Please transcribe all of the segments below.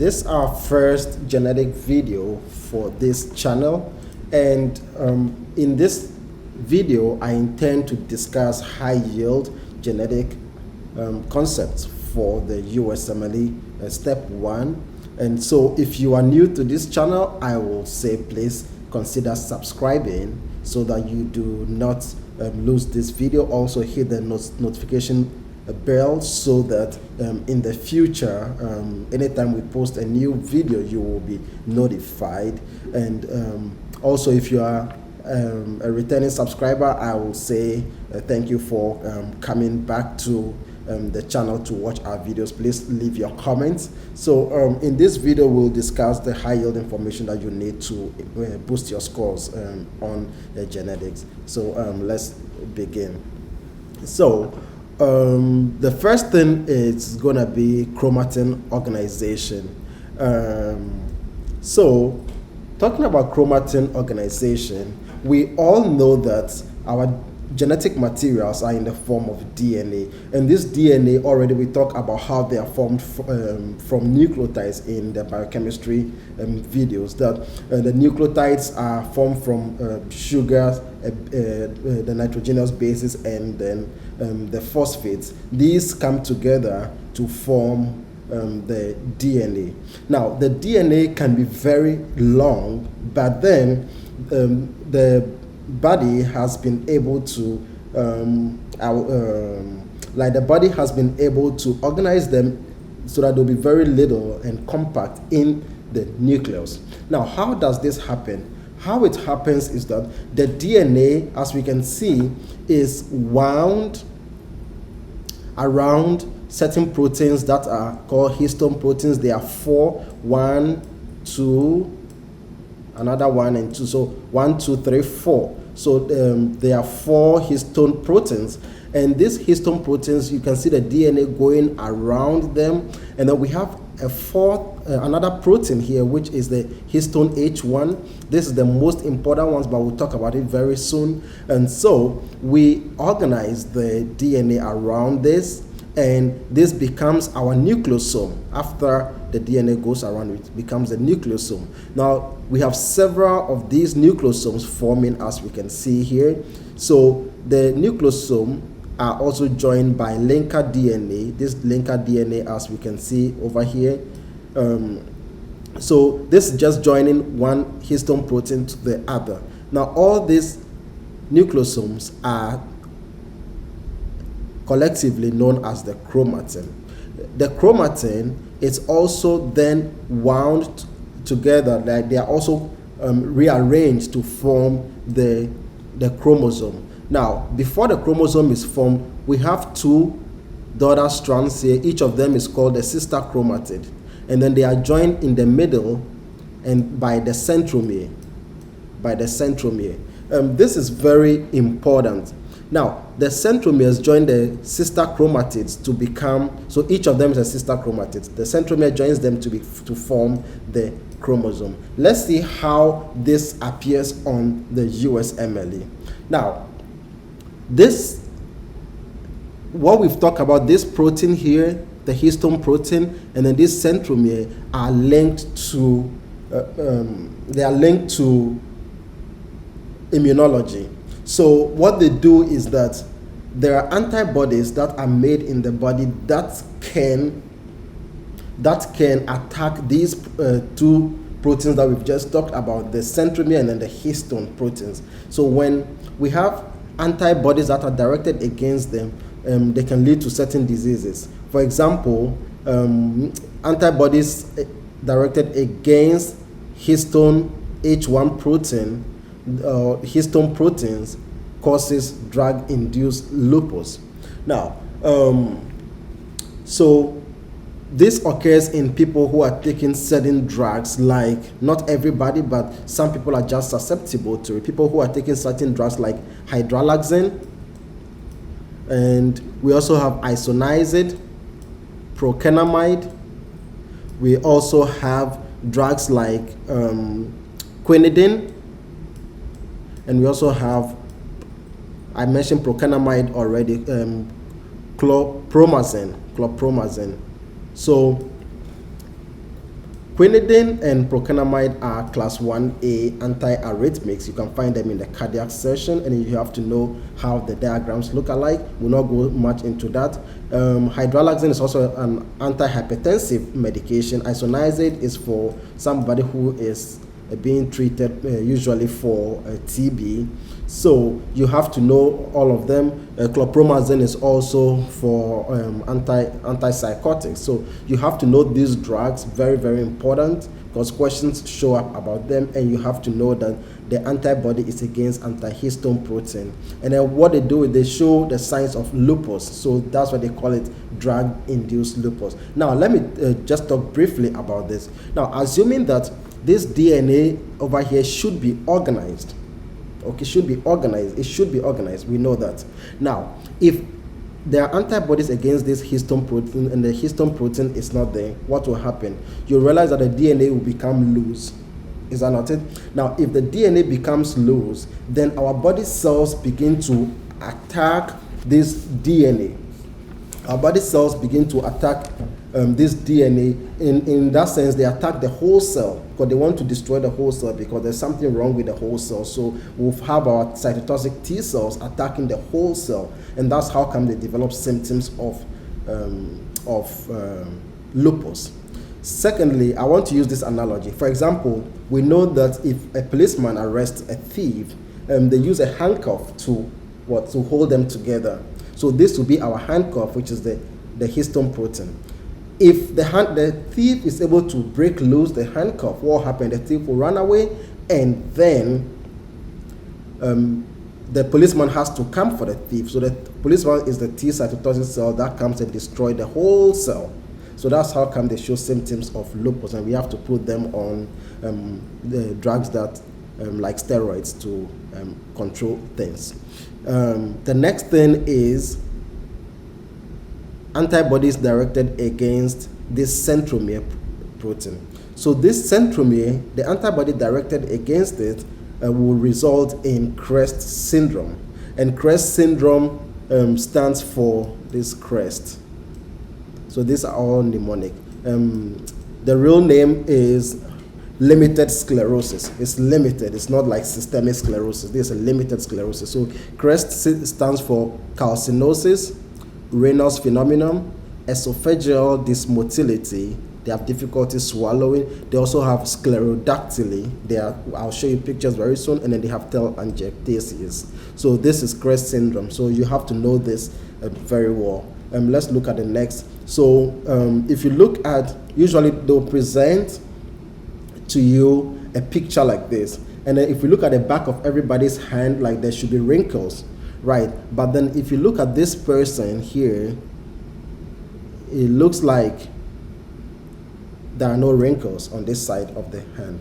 This is our first genetic video for this channel, and in this video I intend to discuss high yield genetic concepts for the USMLE step 1. And so if you are new to this channel, I will say please consider subscribing so that you do not lose this video. Also hit the notification bell so that in the future, anytime we post a new video, you will be notified. And also, if you are a returning subscriber, I will say thank you for coming back to the channel to watch our videos. Please leave your comments. So in this video we'll discuss the high yield information that you need to boost your scores on genetics. So let's begin. So the first thing is gonna be chromatin organization. So talking about chromatin organization, we all know that our genetic materials are in the form of DNA, and this DNA already we talk about how they are formed from nucleotides in the biochemistry videos, that the nucleotides are formed from sugars, the nitrogenous bases, and then the phosphates. These come together to form the DNA. Now the DNA can be very long, but then the body has been able to the body has been able to organize them so that they'll be very little and compact in the nucleus. Now how does this happen? How it happens is that the DNA, as we can see, is wound around certain proteins that are called histone proteins. There are 4, 1, 2, another 1 and 2, so 1, 2, 3, 4. So there are 4 histone proteins, and these histone proteins, you can see the DNA going around them, and then we have another protein here, which is the histone H1. This is the most important one, but we'll talk about it very soon. And so we organize the DNA around this, and this becomes our nucleosome. After the DNA goes around, it becomes a nucleosome. Now we have several of these nucleosomes forming, as we can see here. So the nucleosome are also joined by linker DNA. This linker DNA, as we can see over here. So this is just joining one histone protein to the other. Now all these nucleosomes are collectively known as the chromatin. The chromatin is also then wound together, like they are also rearranged to form the chromosome. Now before the chromosome is formed, we have 2 daughter strands here. Each of them is called a sister chromatid, and then they are joined in the middle and by the centromere. This is very important. Now, the centromeres join the sister chromatids to become, so each of them is a sister chromatid. The centromere joins them to form the chromosome. Let's see how this appears on the USMLE. Now, what we've talked about, this protein here, the histone protein, and then this centromere are linked to, immunology. So what they do is that there are antibodies that are made in the body that can attack these 2 proteins that we've just talked about, the centromere and then the histone proteins. So when we have antibodies that are directed against them, they can lead to certain diseases. For example, antibodies directed against histone H1 protein, histone proteins, causes drug-induced lupus. Now, so this occurs in people who are taking certain drugs, like not everybody, but some people are just susceptible to it. People who are taking certain drugs like hydralazine, and we also have isoniazid, procainamide. We also have drugs like quinidine, and we also have, I mentioned procainamide already, chlorpromazine. So Quinidine and procainamide are class 1A antiarrhythmics. You can find them in the cardiac section, and you have to know how the diagrams look alike. We'll not go much into that. Hydralazine is also an antihypertensive medication. Isoniazid is for somebody who is being treated usually for TB. So you have to know all of them. Chlorpromazine is also for antipsychotics. So you have to know these drugs, very, very important, because questions show up about them, and you have to know that the antibody is against antihistone protein. And then what they do is they show the signs of lupus. So that's why they call it drug-induced lupus. Now, let me just talk briefly about this. Now, assuming that this DNA over here should be organized. Okay, should be organized. It should be organized. We know that. Now, if there are antibodies against this histone protein and the histone protein is not there, what will happen? You'll realize that the DNA will become loose. Is that not it? Now, if the DNA becomes loose, then our body cells begin to attack this DNA. Our body cells begin to attack this DNA. In that sense, they attack the whole cell because they want to destroy the whole cell because there's something wrong with the whole cell. So we'll have our cytotoxic T cells attacking the whole cell, and that's how come they develop symptoms of lupus. Secondly, I want to use this analogy. For example, we know that if a policeman arrests a thief, they use a handcuff to hold them together. So this will be our handcuff, which is the histone protein. If the thief is able to break loose the handcuff, what will happen? The thief will run away, and then the policeman has to come for the thief. So the policeman is the T cytotoxic cell that comes and destroys the whole cell. So that's how come they show symptoms of lupus, and we have to put them on the drugs that like steroids to control things. The next thing is antibodies directed against this centromere protein. So this centromere, the antibody directed against it will result in CREST syndrome. And CREST syndrome stands for this CREST. So these are all mnemonic. The real name is limited sclerosis. It's limited. It's not like systemic sclerosis. This is a limited sclerosis. So CREST stands for calcinosis, Raynaud's phenomenon, esophageal dysmotility. They have difficulty swallowing. They also have sclerodactyly. I'll show you pictures very soon. And then they have telangiectasis. So this is CREST syndrome. So you have to know this very well. Let's look at the next. So if you look at, usually they'll present to you a picture like this. And then if you look at the back of everybody's hand, like there should be wrinkles, right? But then if you look at this person here, it looks like there are no wrinkles on this side of the hand.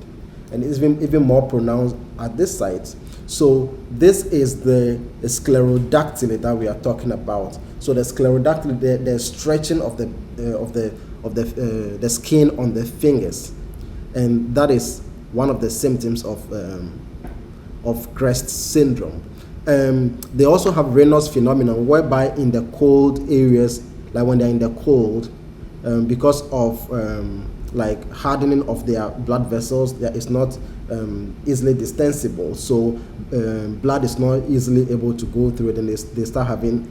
And it's even more pronounced at this side. So this is the sclerodactyly that we are talking about. So the sclerodactyly, the stretching of the skin on the fingers, and that is one of the symptoms of CREST syndrome. They also have Raynaud's phenomenon, whereby in the cold areas, like when they're in the cold, because of like hardening of their blood vessels, that is not easily distensible. So blood is not easily able to go through it, and they start having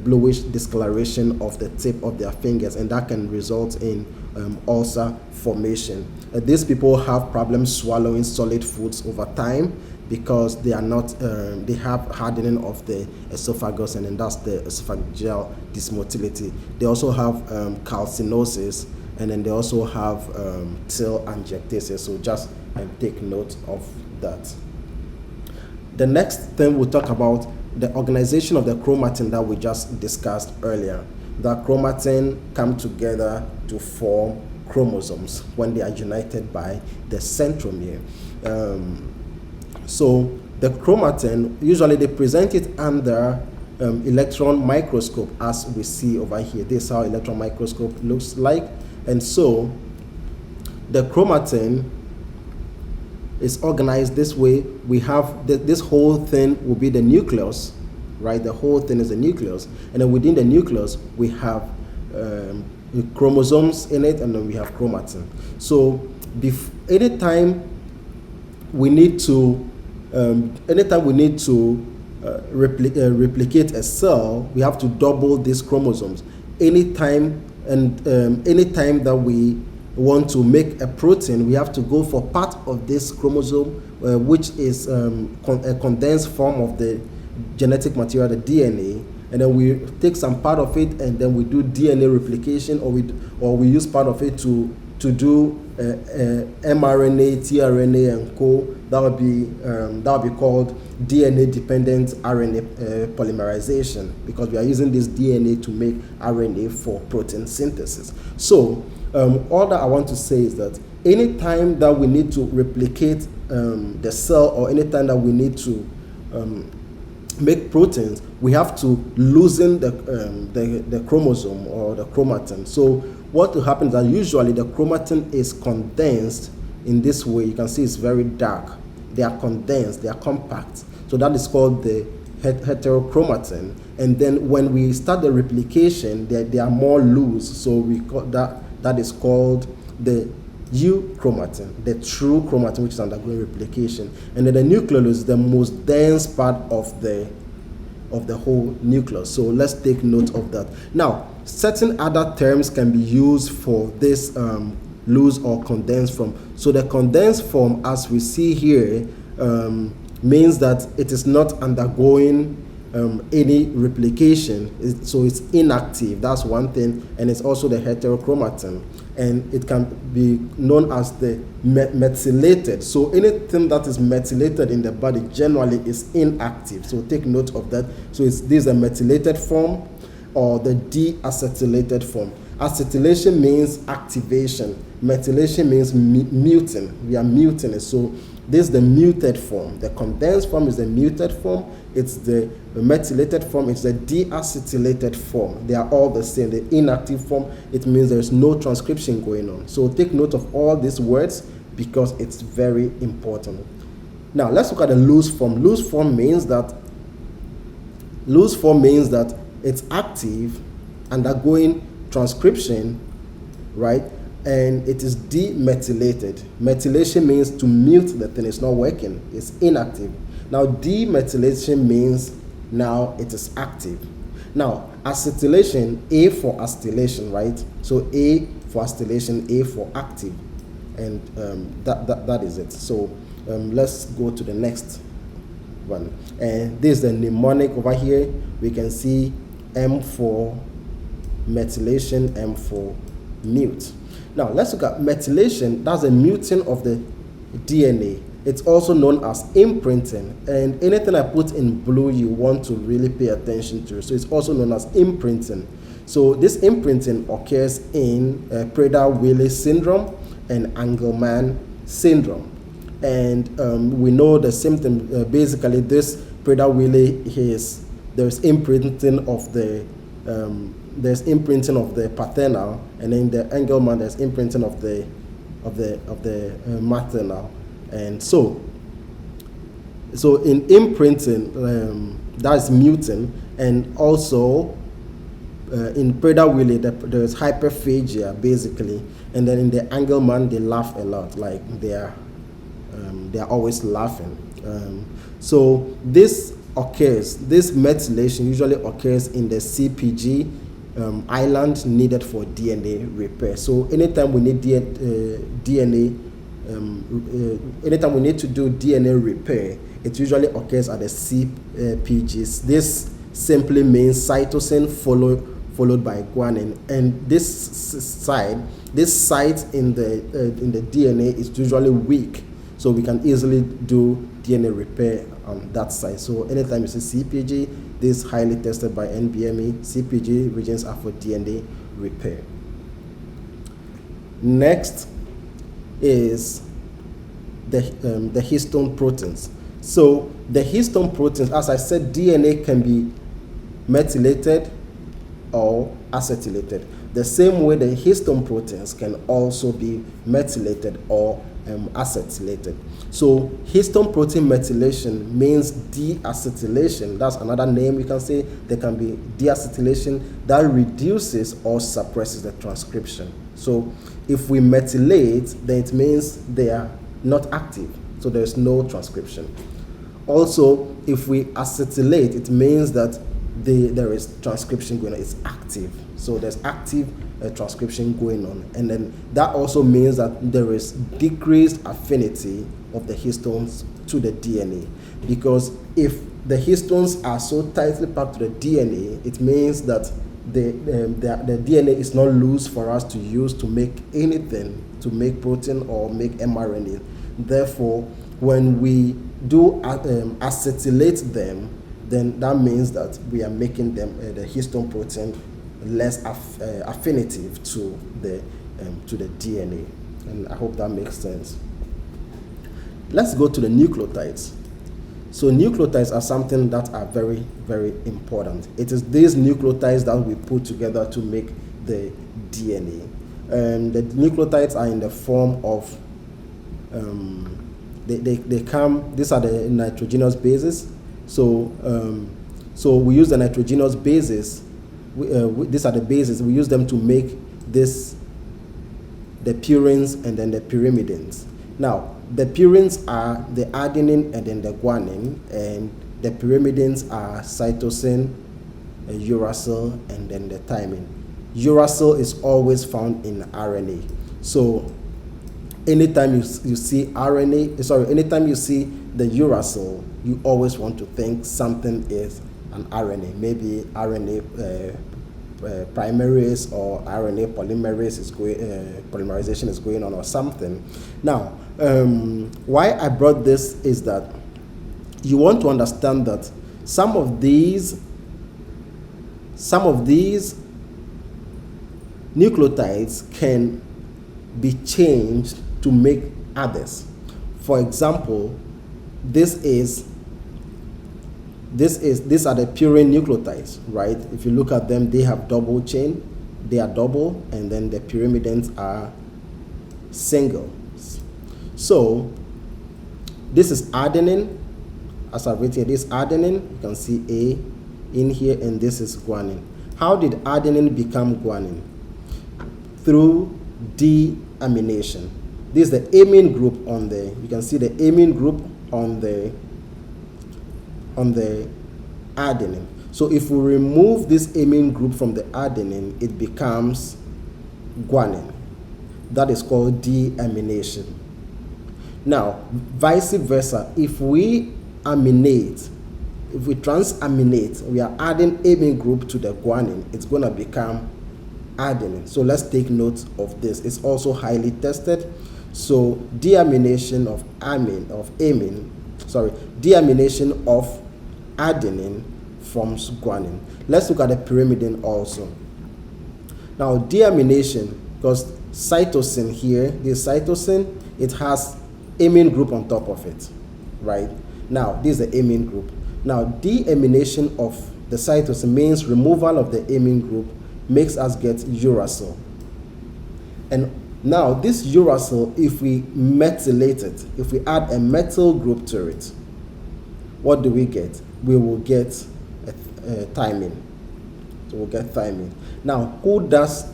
bluish discoloration of the tip of their fingers, and that can result in ulcer formation. These people have problems swallowing solid foods over time because they are not, they have hardening of the esophagus, and then that's the esophageal dysmotility. They also have calcinosis, and then they also have telangiectasis. So just take note of that. The next thing we'll talk about, the organization of the chromatin that we just discussed earlier. The chromatin come together to form chromosomes when they are united by the centromere. So the chromatin, usually they present it under electron microscope, as we see over here. This is how electron microscope looks like. And so the chromatin is organized this way. We have this whole thing will be the nucleus, right? The whole thing is the nucleus, and then within the nucleus we have chromosomes in it, and then we have chromatin. So anytime we need to replicate a cell, we have to double these chromosomes. Anytime that we want to make a protein, we have to go for part of this chromosome, which is a condensed form of the genetic material, the DNA, and then we take some part of it, and then we do DNA replication, or we use part of it to do mRNA, tRNA, and co. That would be called DNA-dependent RNA polymerization, because we are using this DNA to make RNA for protein synthesis. So all that I want to say is that anytime that we need to replicate the cell, or anytime that we need to make proteins, we have to loosen the chromosome or the chromatin. So what will happen is that usually the chromatin is condensed in this way. You can see it's very dark. They are condensed, they are compact. So that is called the heterochromatin. And then when we start the replication, they are more loose. So we call that is called the euchromatin, the true chromatin, which is undergoing replication. And then the nucleolus is the most dense part of the whole nucleus. So let's take note of that. Now, certain other terms can be used for this loose or condensed form. So the condensed form, as we see here, means that it is not undergoing any replication, so it's inactive. That's one thing. And it's also the heterochromatin, and it can be known as the methylated. So anything that is methylated in the body generally is inactive, so take note of that. So this is a methylated form or the deacetylated form. Acetylation means activation, methylation means muting. We are muting it. So this is the muted form. The condensed form is the muted form. It's the methylated form. It's the deacetylated form. They are all the same. The inactive form, it means there's no transcription going on. So take note of all these words because it's very important. Now let's look at the loose form. Loose form means that it's active, undergoing transcription, right? And it is demethylated. Methylation means to mute the thing. It's not working. It's inactive. Now demethylation means now it is active. Now acetylation, A for acetylation, right? So A for acetylation, A for active, and that is it. So let's go to the next one. And this is the mnemonic over here. We can see M for methylation, M for mute. Now let's look at methylation. That's a muting of the DNA. It's also known as imprinting, and anything I put in blue you want to really pay attention to. So it's also known as imprinting. So this imprinting occurs in Prader-Willi syndrome and Angelman syndrome. And we know the symptom. Basically, this Prader-Willi there's imprinting of the paternal, and in the Angelman there's imprinting of the maternal. And so in imprinting, that's muting, and also in Prader-Willi there's hyperphagia basically, and then in the Angelman they laugh a lot, like they are always laughing. So this methylation usually occurs in the CPG island needed for DNA repair. So anytime we need anytime we need to do DNA repair, it usually occurs at the CPGs. This simply means cytosine followed by guanine, and this site in the DNA is usually weak, so we can easily do DNA repair on that side. So anytime you see CPG, this is highly tested by NBME. CPG regions are for DNA repair. Next is the histone proteins. So the histone proteins, as I said, DNA can be methylated or acetylated. The same way the histone proteins can also be methylated or acetylated. So histone protein methylation means deacetylation. That's another name you can say. There can be deacetylation that reduces or suppresses the transcription. So if we methylate, then it means they are not active, so there's no transcription. Also, if we acetylate, it means that there is transcription going on, it's active, so there's active transcription going on. And then that also means that there is decreased affinity of the histones to the DNA, because if the histones are so tightly packed to the DNA, it means that the DNA is not loose for us to use to make anything, to make protein or make mRNA. Therefore, when we do acetylate them, then that means that we are making them the histone protein less affinitive to the DNA. And I hope that makes sense. Let's go to the nucleotides. So nucleotides are something that are very, very important. It is these nucleotides that we put together to make the DNA. The nucleotides are in the form of, they come, these are the nitrogenous bases. So we use the nitrogenous bases, these are the bases, we use them to make the purines and then the pyrimidines. Now, the purines are the adenine and then the guanine, and the pyrimidines are cytosine, uracil, and then the thymine. Uracil is always found in RNA. So anytime you see anytime you see the uracil, you always want to think something is an RNA. Maybe RNA primerase or RNA polymerase is polymerization is going on or something. Now, why I brought this is that you want to understand that some of these nucleotides can be changed to make others. For example, these are the purine nucleotides, right? If you look at them, they have double chain, they are double, and then the pyrimidines are single. So this is adenine, as I've written here, this adenine, you can see A in here, and this is guanine. How did adenine become guanine? Through deamination. This is the amine group on the, you can see the amine group on the adenine. So if we remove this amine group from the adenine, it becomes guanine. That is called deamination. Now, vice versa, if we transaminate, we are adding amine group to the guanine, it's going to become adenine. So let's take note of this. It's also highly tested. So deamination of deamination of adenine forms guanine. Let's look at the pyrimidine also. Now, deamination, because cytosine here, this cytosine, it has amine group on top of it, right? Now, this is the amine group. Now, deamination of the cytosine means removal of the amine group makes us get uracil. And now, this uracil, if we methylate it, if we add a methyl group to it, what do we get? We will get thymine. So we'll get thymine. Now, who does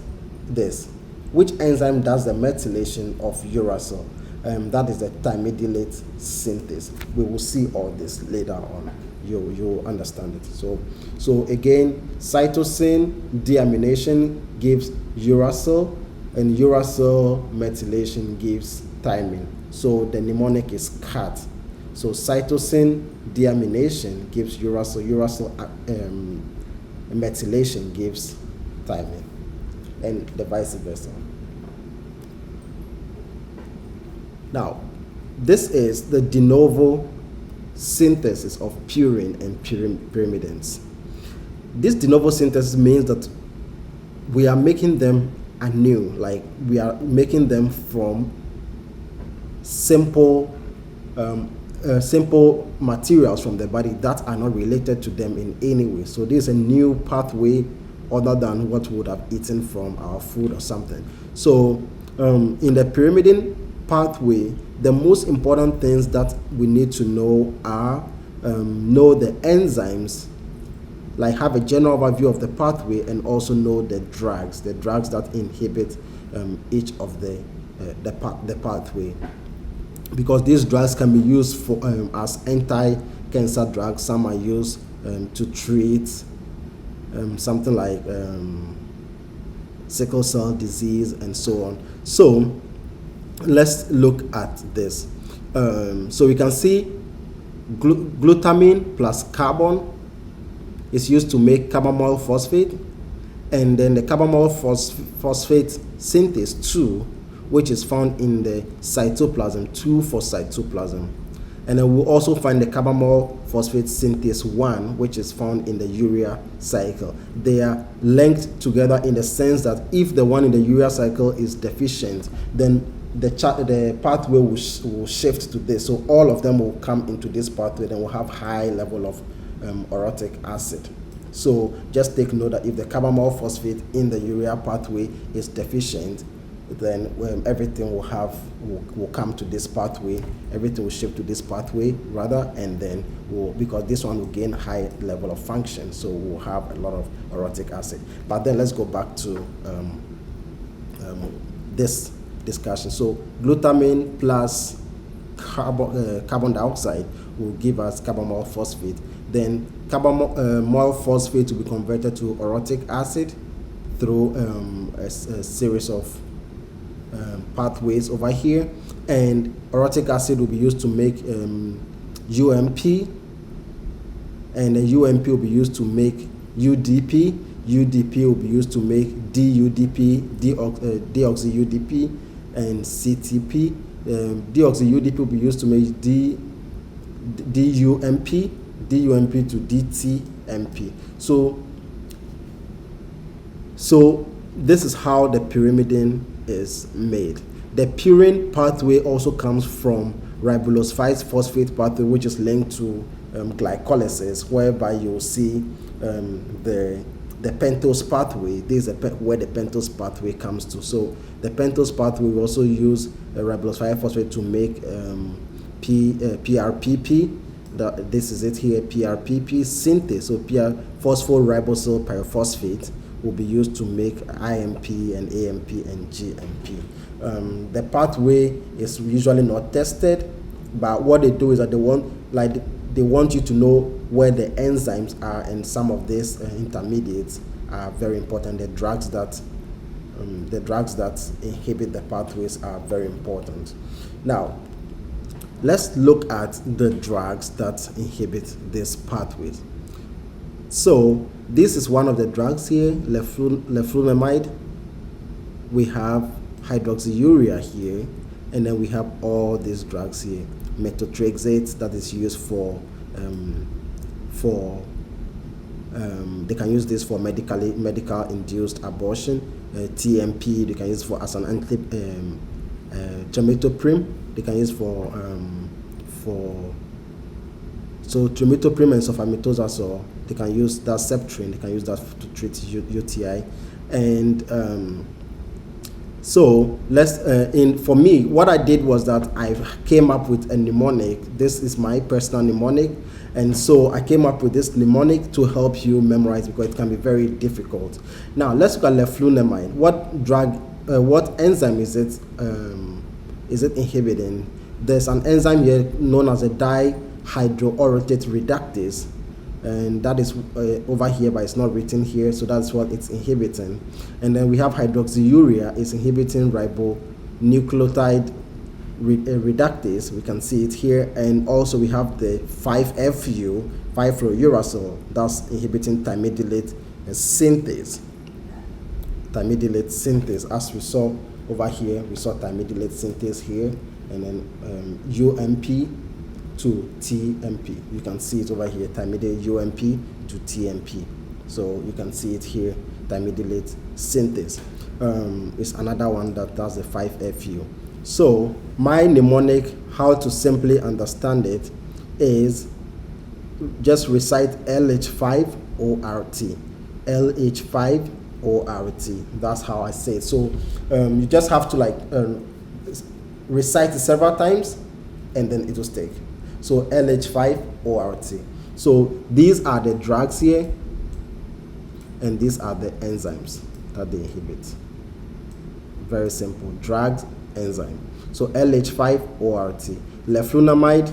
this? Which enzyme does the methylation of uracil? That is the thymidylate synthase. We will see all this later on. You'll understand it. So again, cytosine deamination gives uracil, and uracil methylation gives thymine. So the mnemonic is CAT. So cytosine deamination gives uracil, uracil methylation gives thymine, and the vice versa. Now, this is the de novo synthesis of purine and pyrimidines. This de novo synthesis means that we are making them anew, like we are making them from simple materials from the body that are not related to them in any way. So this is a new pathway other than what we would have eaten from our food or something. So in the pyrimidine pathway, the most important things that we need to know are know the enzymes, like have a general overview of the pathway, and also know the drugs that inhibit each of the pathway, because these drugs can be used for as anti-cancer drugs. Some are used to treat something like sickle cell disease and so on. So let's look at this. So we can see glutamine plus carbon is used to make carbamyl phosphate, and then the carbamyl phosphate synthase 2, which is found in the cytoplasm, 2 for cytoplasm. And then we'll also find the carbamyl phosphate synthase 1, which is found in the urea cycle. They are linked together in the sense that if the one in the urea cycle is deficient, then the pathway will shift to this. So all of them will come into this pathway, then we'll have high level of orotic acid. So just take note that if the carbamyl phosphate in the urea pathway is deficient, then everything will come to this pathway. Everything will shift to this pathway rather, and then because this one will gain high level of function, so we'll have a lot of orotic acid. But then let's go back to this discussion. So glutamine plus carbon dioxide will give us carbamyl phosphate. Then carbamyl phosphate will be converted to orotic acid through a series of pathways over here, and orotic acid will be used to make UMP, and then UMP will be used to make UDP. UDP will be used to make DUDP, deoxy-UDP, and CTP. Deoxy-UDP will be used to make DUMP, DUMP to DTMP. So this is how the pyrimidine is made. The purine pathway also comes from ribulose 5-phosphate pathway, which is linked to glycolysis, whereby you'll see the pentose pathway. This is where the pentose pathway comes to. So the pentose pathway will also use ribulose 5-phosphate to make PRPP. This is it here, PRPP synthase. So phosphoribosyl pyrophosphate will be used to make IMP and AMP and GMP. The pathway is usually not tested, but what they do is that they want you to know where the enzymes are, and some of these intermediates are very important. The drugs that inhibit the pathways are very important. Now, let's look at the drugs that inhibit these pathways. So this is one of the drugs here, leflunomide. We have hydroxyurea here, and then we have all these drugs here. Methotrexate, that is used for they can use this for medical induced abortion. TMP, they can use for as an trimethoprim. They can use for so trimethoprim and sulfamethoxazole. They can use that Septrin. They can use that to treat UTI. And so for me, what I did was that I came up with a mnemonic. This is my personal mnemonic, and so I came up with this mnemonic to help you memorize, because it can be very difficult. Now let's look at leflunomide. What enzyme is it inhibiting? There's an enzyme here known as a dihydroorotate reductase, and that is over here, but it's not written here, so that's what it's inhibiting. And then we have hydroxyurea is inhibiting ribonucleotide reductase. We can see it here. And also we have the 5-FU, 5-fluorouracil, that's inhibiting thymidylate synthase. Thymidylate synthase, as we saw over here, we saw thymidylate synthase here, and then UMP to TMP. You can see it over here, thymidylate UMP to TMP. So you can see it here, thymidylate synthase. It's another one that does the 5-FU. So my mnemonic, how to simply understand it, is just recite LH5ORT. LH5ORT. That's how I say it. So you just have to recite it several times, and then it will stick. So LH5ORT. So these are the drugs here, and these are the enzymes that they inhibit. Very simple. Drugged enzyme. So LH5-ORT. Leflunomide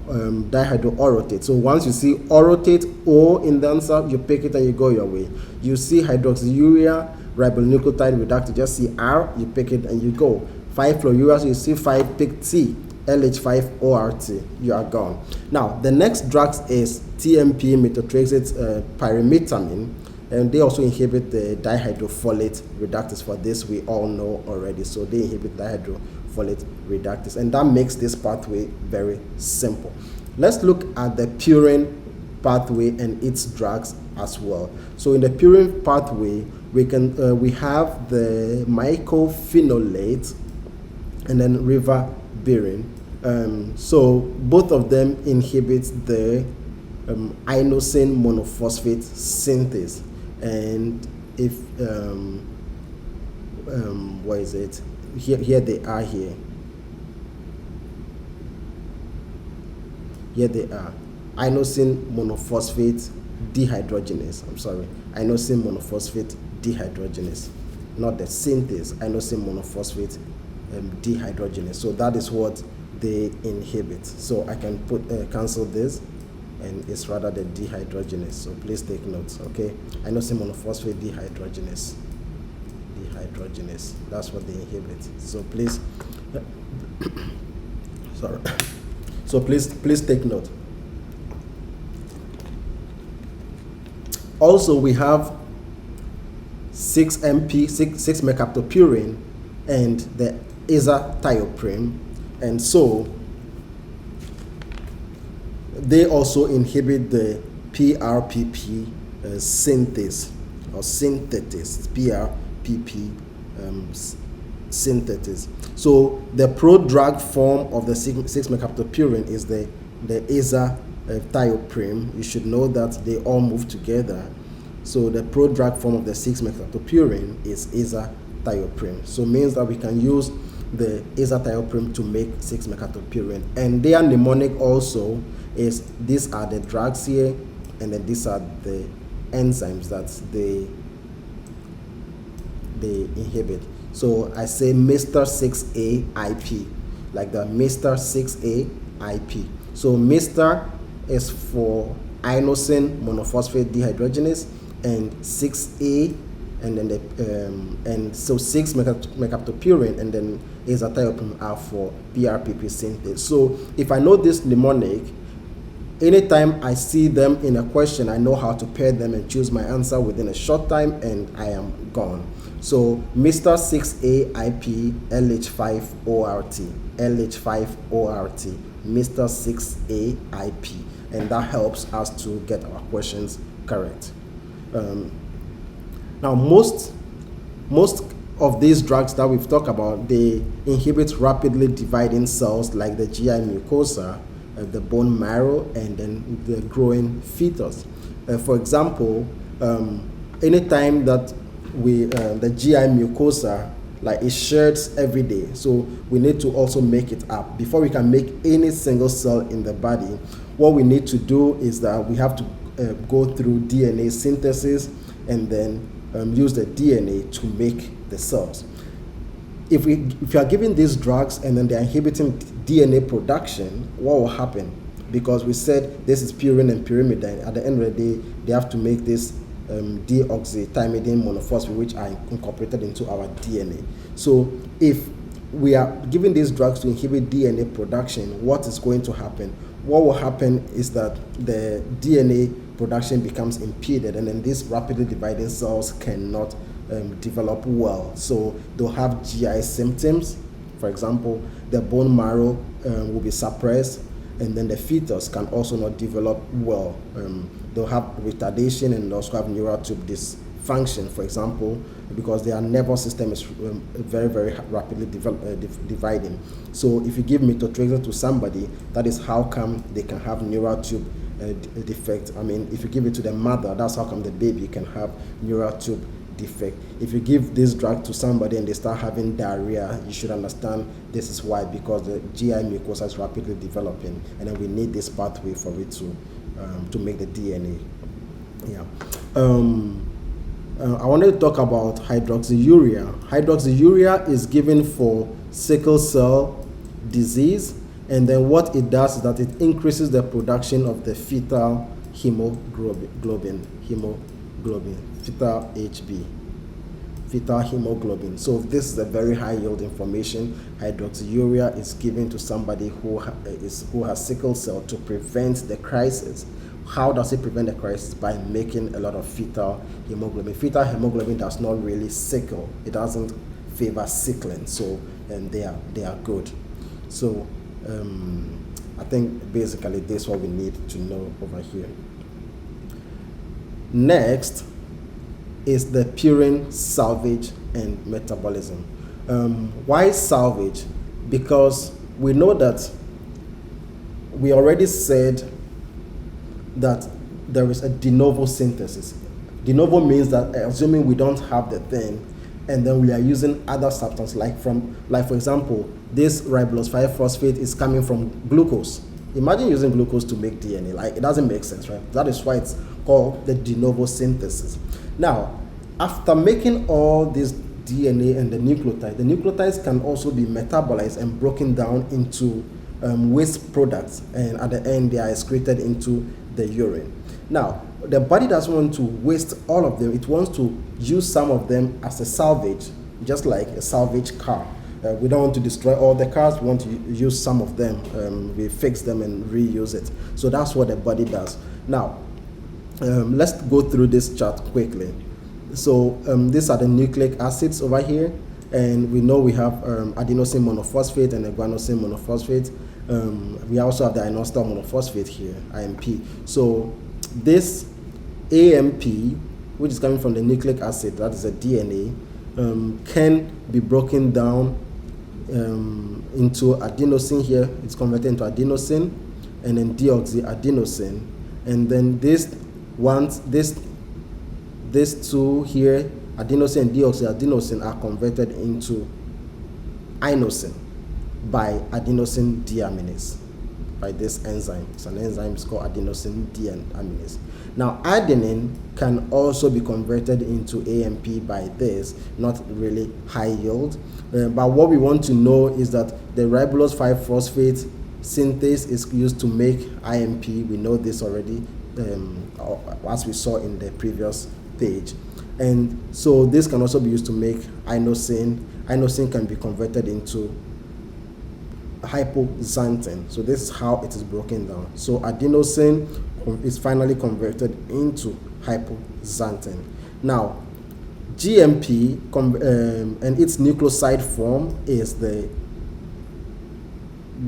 dihydroorotate. So once you see orotate O in the answer, you pick it and you go your way. You see hydroxyurea ribonucleotide reductase, just see R, you pick it and you go. 5-fluorouracil, you see 5, pick T. LH5-ORT, you are gone. Now, the next drugs is TMP, methotrexate, pyrimethamine, and they also inhibit the dihydrofolate reductase. For this, we all know already. So they inhibit dihydrofolate reductase, and that makes this pathway very simple. Let's look at the purine pathway and its drugs as well. So in the purine pathway, we have the mycophenolate and then ribavirin. So both of them inhibit the inosine monophosphate synthase. And if what is it? Here they are here. Here they are. Inosine monophosphate dehydrogenase. I'm sorry. Inosine monophosphate dehydrogenase. Not the synthase. Inosine monophosphate dehydrogenase. So that is what they inhibit. So I can cancel this, and it's rather the dehydrogenase. So please take notes, okay? Inosine monophosphate dehydrogenase. Dehydrogenase. That's what they inhibit. So please, sorry. So please take note. Also, we have 6-mercaptopurine and the azathioprine, and so they also inhibit the PRPP synthase or synthetase, PRPP synthetase. So the prodrug form of the 6-mercaptopurine is the azathioprine. You should know that they all move together. So the prodrug form of the 6-mercaptopurine is azathioprine. So means that we can use the azathioprine to make 6-mercaptopurine. And their mnemonic also is, these are the drugs here, and then these are the enzymes that they inhibit. So I say Mr. 6A-IP, like the Mr. 6A-IP. So Mr. is for inosine monophosphate dehydrogenase, and 6A, and then and so 6-mercaptopurine and then azathioprine are for PRPP synthase. So if I know this mnemonic, anytime I see them in a question, I know how to pair them and choose my answer within a short time, and I am gone. So Mr. 6A-IP, LH5-ORT, LH5-ORT, Mr. 6A-IP, and that helps us to get our questions correct. Now, most of these drugs that we've talked about, they inhibit rapidly dividing cells like the GI mucosa, the bone marrow, and then the growing fetus. For example, anytime that the GI mucosa, like, it sheds every day, so we need to also make it up. Before we can make any single cell in the body, what we need to do is that we have to go through DNA synthesis and then use the DNA to make the cells. If you are giving these drugs and then they're inhibiting DNA production, what will happen? Because we said this is purine and pyrimidine. At the end of the day, they have to make this deoxythymidine monophosphate, which are incorporated into our DNA. So if we are giving these drugs to inhibit DNA production, what is going to happen? What will happen is that the DNA production becomes impeded, and then these rapidly dividing cells cannot develop well. So they'll have GI symptoms. For example, the bone marrow will be suppressed, and then the fetus can also not develop well. They'll have retardation and also have neural tube dysfunction, for example, because their nervous system is very, very rapidly dividing. So if you give methotrexate to somebody, that is how come they can have neural tube defect. I mean, if you give it to the mother, that's how come the baby can have neural tube defect. If you give this drug to somebody and they start having diarrhea, you should understand this is why, because the GI mucosa is rapidly developing, and then we need this pathway for it to make the DNA. Yeah. I wanted to talk about hydroxyurea. Hydroxyurea is given for sickle cell disease, and then what it does is that it increases the production of the fetal hemoglobin, fetal HB, fetal hemoglobin. So this is a very high yield information. Hydroxyurea is given to somebody who has sickle cell to prevent the crisis. How does it prevent the crisis? By making a lot of fetal hemoglobin. Fetal hemoglobin does not really sickle. It doesn't favor sickling. So they are good. So I think basically this is what we need to know over here. Next is the purine salvage and metabolism. Why salvage? Because we know that we already said that there is a denovo synthesis. Denovo means that assuming we don't have the thing, and then we are using other substances, like for example, this ribulose 5-phosphate is coming from glucose. Imagine using glucose to make DNA. Like, it doesn't make sense, right? That is why it's called the denovo synthesis. Now, after making all this DNA and the nucleotides can also be metabolized and broken down into waste products, and at the end they are excreted into the urine. Now, the body doesn't want to waste all of them. It wants to use some of them as a salvage, just like a salvage car. We don't want to destroy all the cars. We want to use some of them. We fix them and reuse it. So that's what the body does. Now, let's go through this chart quickly. So these are the nucleic acids over here, and we know we have adenosine monophosphate and the guanosine monophosphate. We also have the inositol monophosphate here, IMP. So this AMP, which is coming from the nucleic acid, that is a DNA, can be broken down into adenosine here. It's converted into adenosine, and then deoxyadenosine, and then these two here, adenosine and deoxyadenosine, are converted into inosine by adenosine deaminase, by this enzyme. It's an enzyme, it's called adenosine deaminase. Now, adenine can also be converted into AMP by this, not really high yield. But what we want to know is that the ribulose 5-phosphate synthase is used to make IMP. We know this already, as we saw in the previous page. And so this can also be used to make inosine. Inosine can be converted into hypoxanthine. So this is how it is broken down. So adenosine is finally converted into hypoxanthine. Now, GMP and its nucleoside form is the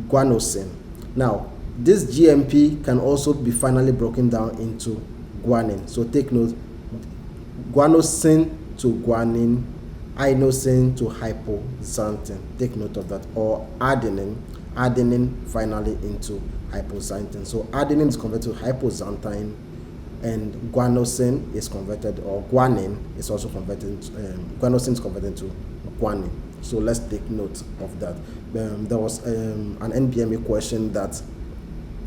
guanosine. Now, this GMP can also be finally broken down into guanine. So take note, guanosine to guanine, inosine to hypoxanthine. Take note of that. Or adenine finally into hypoxanthine. So adenine is converted to hypoxanthine, and guanosine is converted, or guanine is also converted, guanosine is converted to guanine. So let's take note of that. There was an NBME question that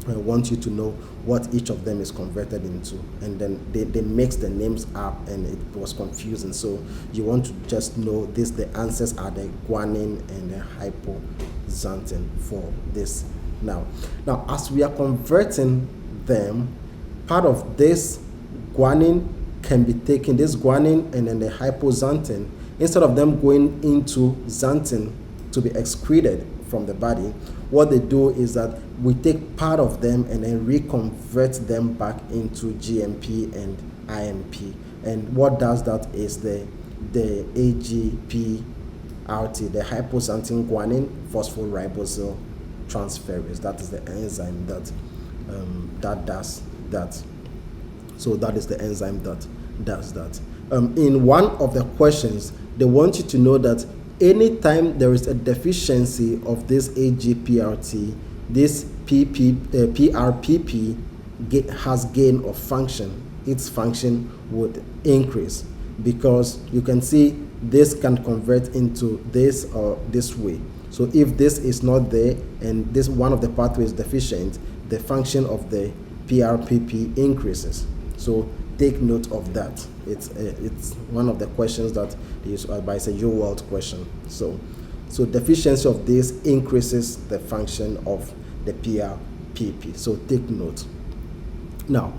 want you to know what each of them is converted into, and then they mix the names up and it was confusing. So you want to just know this, the answers are the guanine and the hypoxanthine for this. Now as we are converting them, part of this guanine can be taken, this guanine and then the hypoxanthine, instead of them going into xanthine to be excreted from the body, what they do is that we take part of them and then reconvert them back into GMP and IMP. And what does that is the AGPRT, the hypoxanthine guanine phosphoribosyl transferase. That is the enzyme that does that. So that is the enzyme that does that. In one of the questions, they want you to know that anytime there is a deficiency of this AGPRT, this PRPP has gain of function. Its function would increase, because you can see this can convert into this or this way. So if this is not there and this one of the pathways is deficient, the function of the PRPP increases. So take note of that. It's one of the questions that is, but it's a real world question. So deficiency of this increases the function of the PRPP. So take note. Now,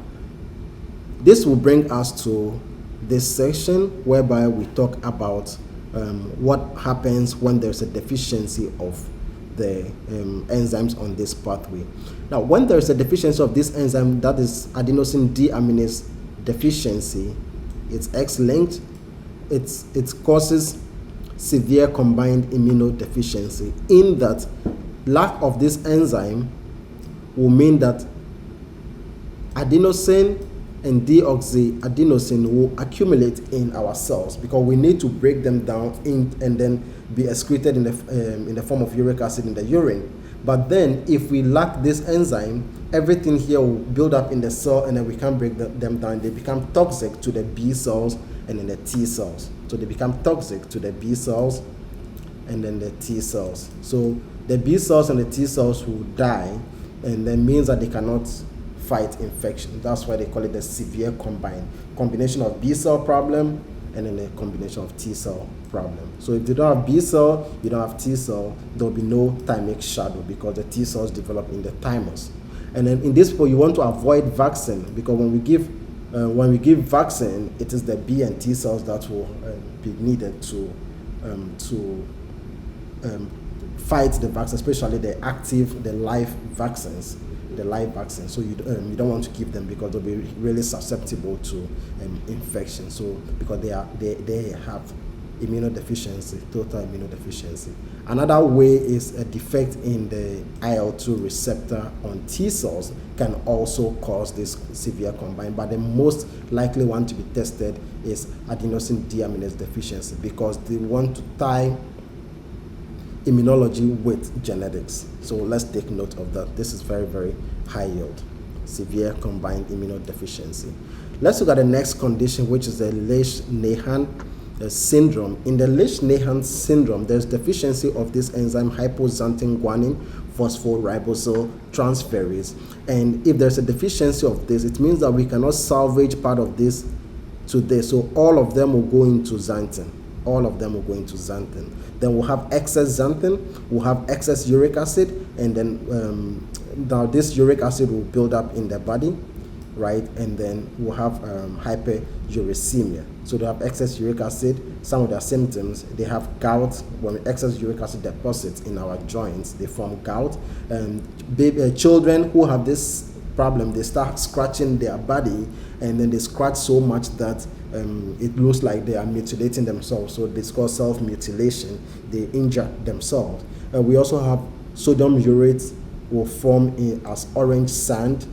this will bring us to this section whereby we talk about what happens when there's a deficiency of the enzymes on this pathway. Now, when there's a deficiency of this enzyme, that is adenosine deaminase deficiency, it's X-linked, it causes severe combined immunodeficiency, in that lack of this enzyme will mean that adenosine and deoxyadenosine will accumulate in our cells, because we need to break them down and then be excreted in the form of uric acid in the urine. But then if we lack this enzyme, everything here will build up in the cell, and then we can't break them down. They become toxic to the B cells and then the T cells. So they become toxic to the B cells and then the T cells. So the B cells and the T cells will die, and that means that they cannot fight infection. That's why they call it the severe combination of B cell problem and then a combination of T cell problem. So if you don't have B cell, you don't have T cell, there will be no thymic shadow, because the T cells develop in the thymus. And then in this point, you want to avoid vaccine, because when we give vaccine, it is the B and T cells that will be needed to fight the vaccine, especially the live vaccines. So you don't want to give them, because they'll be really susceptible to infection. So because they have immunodeficiency, total immunodeficiency. Another way is a defect in the IL-2 receptor on T cells can also cause this severe combined, but the most likely one to be tested is adenosine deaminase deficiency, because they want to tie immunology with genetics. So let's take note of that. This is very, very high yield, severe combined immunodeficiency. Let's look at the next condition, which is the Lesch-Nyhan syndrome. In the Lesch-Nyhan syndrome, there's deficiency of this enzyme hypoxanthine guanine phosphoribosyl transferase. And if there's a deficiency of this, it means that we cannot salvage part of this to this. So all of them will go into xanthine. Then we'll have excess xanthine, we'll have excess uric acid, and then now this uric acid will build up in the body, right? And then we'll have hyperuricemia. So they have excess uric acid. Some of their symptoms, they have gout. When excess uric acid deposits in our joints, they form gout. Children who have this problem, they start scratching their body, and then they scratch so much that it looks like they are mutilating themselves. So this is called self-mutilation. They injure themselves. We also have sodium urate will form as orange sand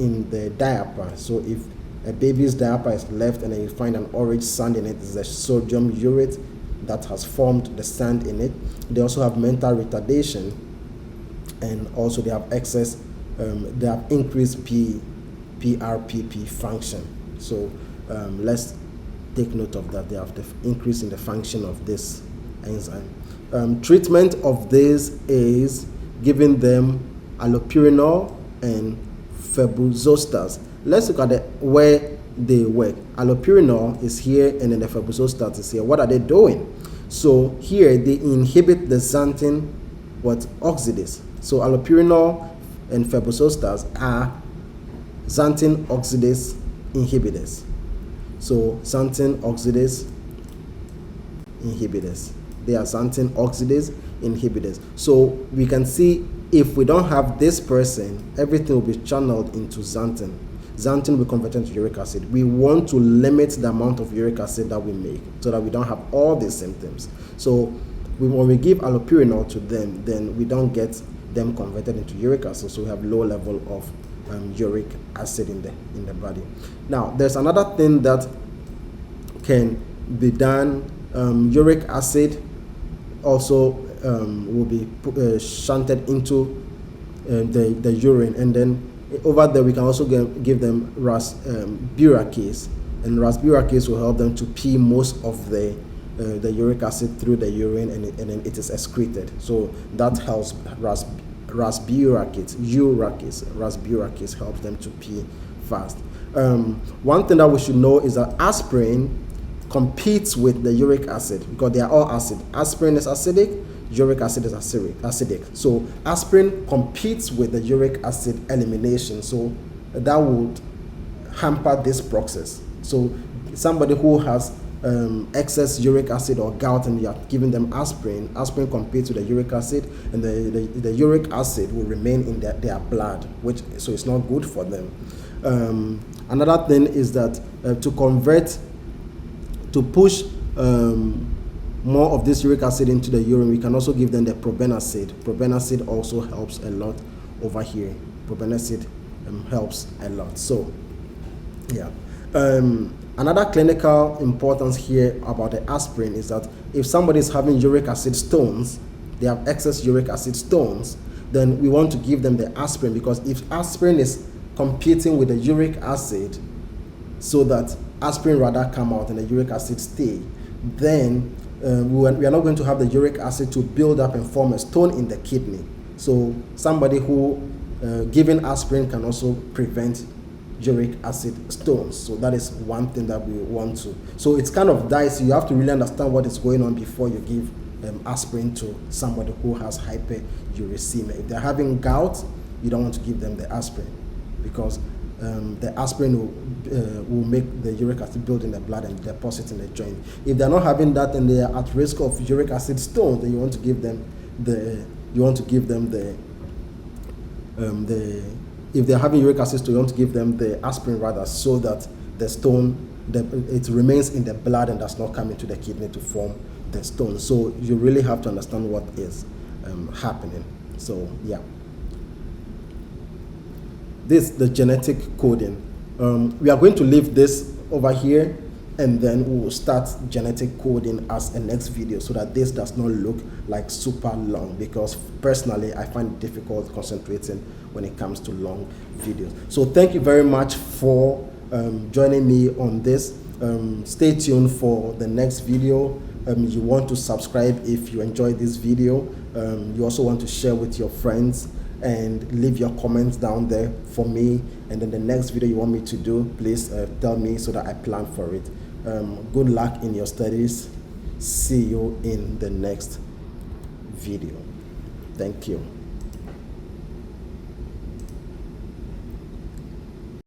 in the diaper. So if a baby's diaper is left and then you find an orange sand in it, it's the sodium urate that has formed the sand in it. They also have mental retardation, and also they have excess, they have increased PRPP function. So let's take note of that. They have the increase in the function of this enzyme. Treatment of this is giving them allopurinol and febuxostat. Let's look at where they work. Allopurinol is here, and then the febuxostat is here. What are they doing? So here they inhibit the xanthine oxidase. So allopurinol and febuxostat are xanthine oxidase inhibitors. So xanthine oxidase inhibitors. They are xanthine oxidase inhibitors. So we can see if we don't have this person, everything will be channeled into xanthine. Xanthine will be converted to uric acid. We want to limit the amount of uric acid that we make so that we don't have all these symptoms. So when we give allopurinol to them, then we don't get them converted into uric acid. So we have low level of uric acid in the body. Now, there's another thing that can be done. Uric acid also will be shunted into the urine, and then over there we can also give them rasburacase, and rasburacase will help them to pee most of the uric acid through the urine, and then it is excreted. So that helps. Rasburacase helps them to pee fast. One thing that we should know is that aspirin competes with the uric acid because they are all acid. Aspirin is acidic, uric acid is acidic. So aspirin competes with the uric acid elimination. So that would hamper this process. So somebody who has excess uric acid or gout and you are giving them aspirin competes with the uric acid, and the uric acid will remain in their blood, so it's not good for them. Another thing is that to push more of this uric acid into the urine, we can also give them the probenecid. Probenecid also helps a lot over here. Probenecid helps a lot. So, yeah. Another clinical importance here about the aspirin is that if somebody is having uric acid stones, they have excess uric acid stones, then we want to give them the aspirin, because if aspirin is competing with the uric acid so that aspirin rather come out and the uric acid stay, then we are not going to have the uric acid to build up and form a stone in the kidney. So somebody who giving aspirin can also prevent uric acid stones. So that is one thing that we want to. So it's kind of dicey. You have to really understand what is going on before you give aspirin to somebody who has hyperuricemia. If they're having gout, you don't want to give them the aspirin, because the aspirin will make the uric acid build in the blood and deposit in the joint. If they're not having that and they are at risk of uric acid stones, then you want to give them if they're having uric acid stone, you want to give them the aspirin rather, so that the stone it remains in the blood and does not come into the kidney to form the stone. So you really have to understand what is happening. So yeah. This is the genetic coding. We are going to leave this over here, and then we will start genetic coding as a next video, so that this does not look like super long, because personally I find it difficult concentrating when it comes to long videos. So thank you very much for joining me on this. Stay tuned for the next video. You want to subscribe if you enjoyed this video. You also want to share with your friends and leave your comments down there for me, and then the next video you want me to do, please tell me so that I plan for it. Good luck in your studies. See you in the next video. Thank you.